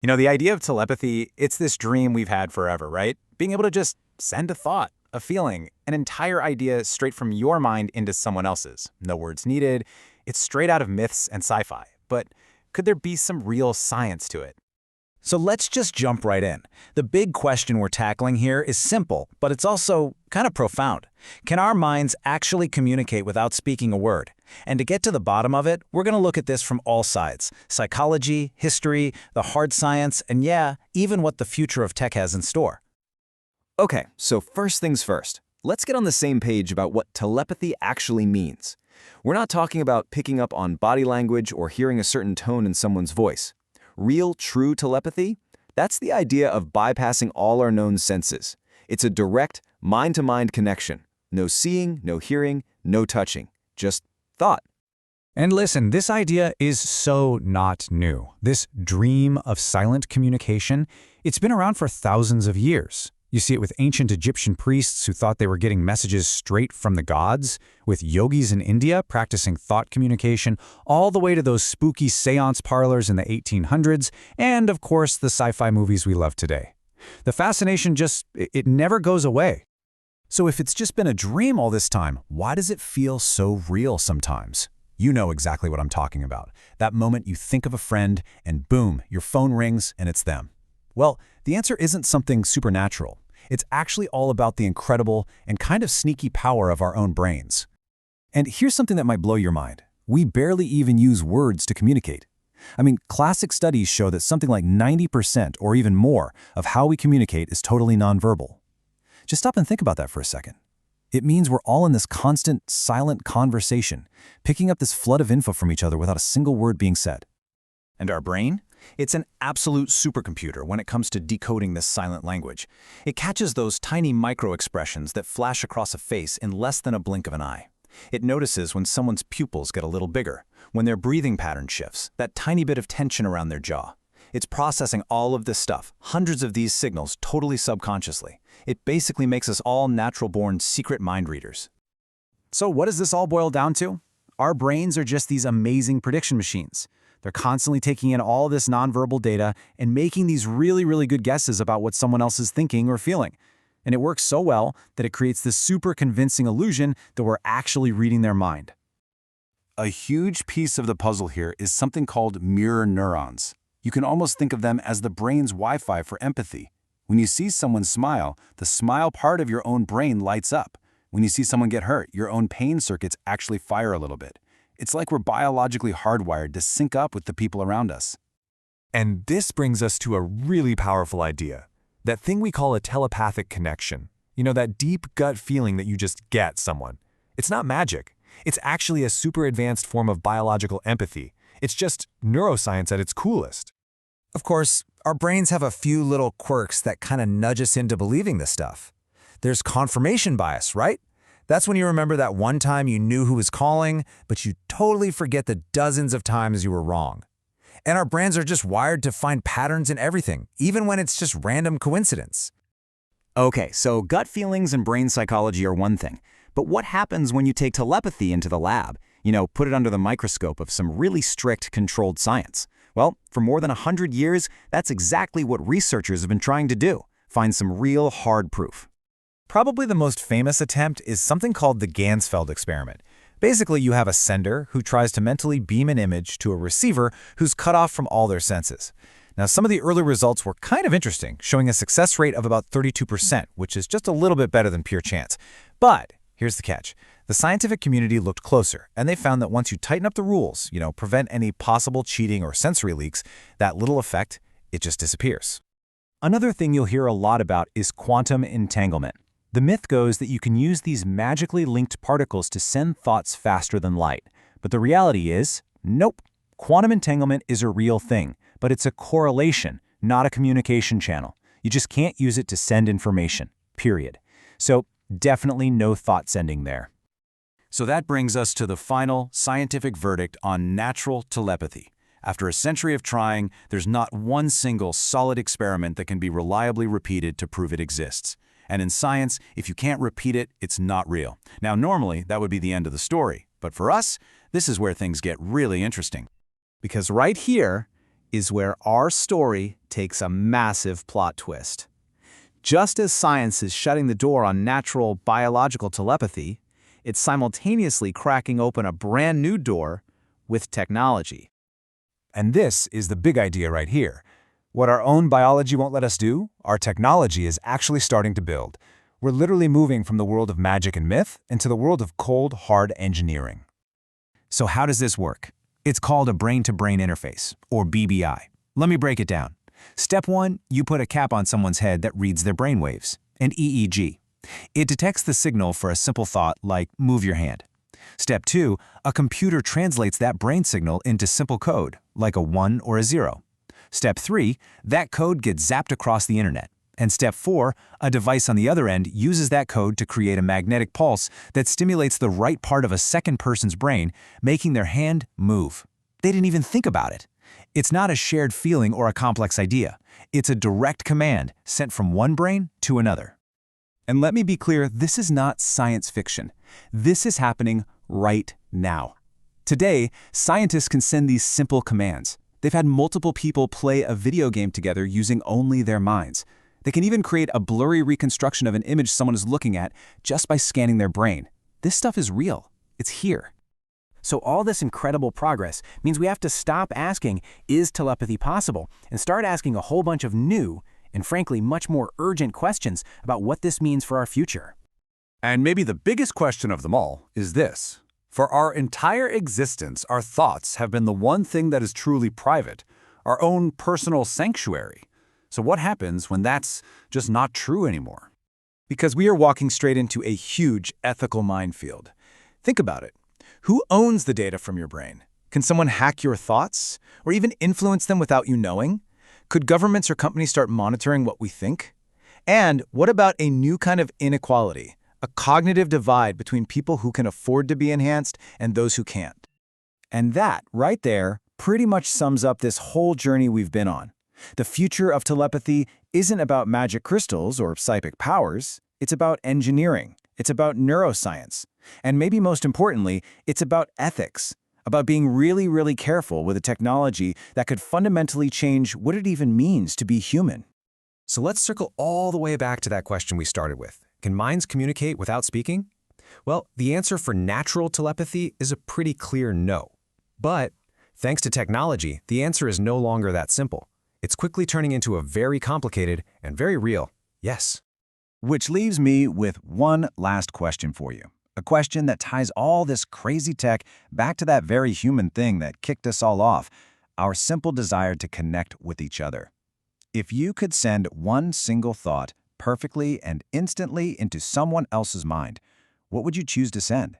The idea of telepathy, it's this dream we've had forever, right? Being able to just send a thought, a feeling, an entire idea straight from your mind into someone else's. No words needed. It's straight out of myths and sci-fi. But could there be some real science to it? So let's just jump right in. The big question we're tackling here is simple, but it's also kind of profound. Can our minds actually communicate without speaking a word? And to get to the bottom of it, we're going to look at this from all sides: psychology, history, the hard science, and yeah, even what the future of tech has in store. Okay, so first things first. Let's get on the same page about what telepathy actually means. We're not talking about picking up on body language or hearing a certain tone in someone's voice. Real, true telepathy? That's the idea of bypassing all our known senses. It's a direct, mind-to-mind connection. No seeing, no hearing, no touching. Just thought. And listen, this idea is so not new. This dream of silent communication, it's been around for thousands of years. You see it with ancient Egyptian priests who thought they were getting messages straight from the gods, with yogis in India practicing thought communication, all the way to those spooky seance parlors in the 1800s, and of course the sci-fi movies we love today. The fascination it never goes away. So if it's just been a dream all this time, why does it feel so real sometimes? You know exactly what I'm talking about. That moment you think of a friend, and boom, your phone rings and it's them. Well, the answer isn't something supernatural. It's actually all about the incredible and kind of sneaky power of our own brains. And here's something that might blow your mind. We barely even use words to communicate. I mean, classic studies show that something like 90% or even more of how we communicate is totally nonverbal. Just stop and think about that for a second. It means we're all in this constant, silent conversation, picking up this flood of info from each other without a single word being said. And our brain? It's an absolute supercomputer when it comes to decoding this silent language. It catches those tiny micro-expressions that flash across a face in less than a blink of an eye. It notices when someone's pupils get a little bigger, when their breathing pattern shifts, that tiny bit of tension around their jaw. It's processing all of this stuff, hundreds of these signals totally subconsciously. It basically makes us all natural-born secret mind readers. So what does this all boil down to? Our brains are just these amazing prediction machines. They're constantly taking in all this nonverbal data and making these really, really good guesses about what someone else is thinking or feeling. And it works so well that it creates this super convincing illusion that we're actually reading their mind. A huge piece of the puzzle here is something called mirror neurons. You can almost think of them as the brain's Wi-Fi for empathy. When you see someone smile, the smile part of your own brain lights up. When you see someone get hurt, your own pain circuits actually fire a little bit. It's like we're biologically hardwired to sync up with the people around us. And this brings us to a really powerful idea. That thing we call a telepathic connection. That deep gut feeling that you just get someone. It's not magic. It's actually a super advanced form of biological empathy. It's just neuroscience at its coolest. Of course, our brains have a few little quirks that kind of nudge us into believing this stuff. There's confirmation bias, right? That's when you remember that one time you knew who was calling, but you totally forget the dozens of times you were wrong. And our brains are just wired to find patterns in everything, even when it's just random coincidence. Okay, so gut feelings and brain psychology are one thing. But what happens when you take telepathy into the lab? Put it under the microscope of some really strict, controlled science. Well, for more than 100 years, that's exactly what researchers have been trying to do. Find some real hard proof. Probably the most famous attempt is something called the Ganzfeld experiment. Basically, you have a sender who tries to mentally beam an image to a receiver who's cut off from all their senses. Now, some of the early results were kind of interesting, showing a success rate of about 32%, which is just a little bit better than pure chance. But here's the catch. The scientific community looked closer, and they found that once you tighten up the rules, prevent any possible cheating or sensory leaks, that little effect, it just disappears. Another thing you'll hear a lot about is quantum entanglement. The myth goes that you can use these magically linked particles to send thoughts faster than light. But the reality is, nope. Quantum entanglement is a real thing, but it's a correlation, not a communication channel. You just can't use it to send information, period. So definitely no thought sending there. So that brings us to the final scientific verdict on natural telepathy. After a century of trying, there's not one single solid experiment that can be reliably repeated to prove it exists. And in science, if you can't repeat it, it's not real. Now, normally, that would be the end of the story. But for us, this is where things get really interesting. Because right here, is where our story takes a massive plot twist. Just as science is shutting the door on natural biological telepathy, it's simultaneously cracking open a brand new door with technology. And this is the big idea right here. What our own biology won't let us do, our technology is actually starting to build. We're literally moving from the world of magic and myth into the world of cold, hard engineering. So how does this work? It's called a brain-to-brain interface, or BBI. Let me break it down. Step 1, you put a cap on someone's head that reads their brainwaves, an EEG. It detects the signal for a simple thought like move your hand. Step 2, a computer translates that brain signal into simple code, like a 1 or a 0. Step 3, that code gets zapped across the internet. And step 4, a device on the other end uses that code to create a magnetic pulse that stimulates the right part of a second person's brain, making their hand move. They didn't even think about it. It's not a shared feeling or a complex idea. It's a direct command sent from one brain to another. And let me be clear, this is not science fiction. This is happening right now. Today, scientists can send these simple commands. They've had multiple people play a video game together using only their minds. They can even create a blurry reconstruction of an image someone is looking at just by scanning their brain. This stuff is real. It's here. So all this incredible progress means we have to stop asking, is telepathy possible, and start asking a whole bunch of new, and frankly much more urgent questions about what this means for our future. And maybe the biggest question of them all is this. For our entire existence, our thoughts have been the one thing that is truly private, our own personal sanctuary. So what happens when that's just not true anymore? Because we are walking straight into a huge ethical minefield. Think about it. Who owns the data from your brain? Can someone hack your thoughts, or even influence them without you knowing? Could governments or companies start monitoring what we think? And what about a new kind of inequality, a cognitive divide between people who can afford to be enhanced and those who can't? And that, right there, pretty much sums up this whole journey we've been on. The future of telepathy isn't about magic crystals or psychic powers. It's about engineering. It's about neuroscience. And maybe most importantly, it's about ethics, about being really, really careful with a technology that could fundamentally change what it even means to be human. So let's circle all the way back to that question we started with. Can minds communicate without speaking? Well, the answer for natural telepathy is a pretty clear no. But thanks to technology, the answer is no longer that simple. It's quickly turning into a very complicated and very real yes. Which leaves me with one last question for you. A question that ties all this crazy tech back to that very human thing that kicked us all off, our simple desire to connect with each other. If you could send one single thought perfectly and instantly into someone else's mind, what would you choose to send?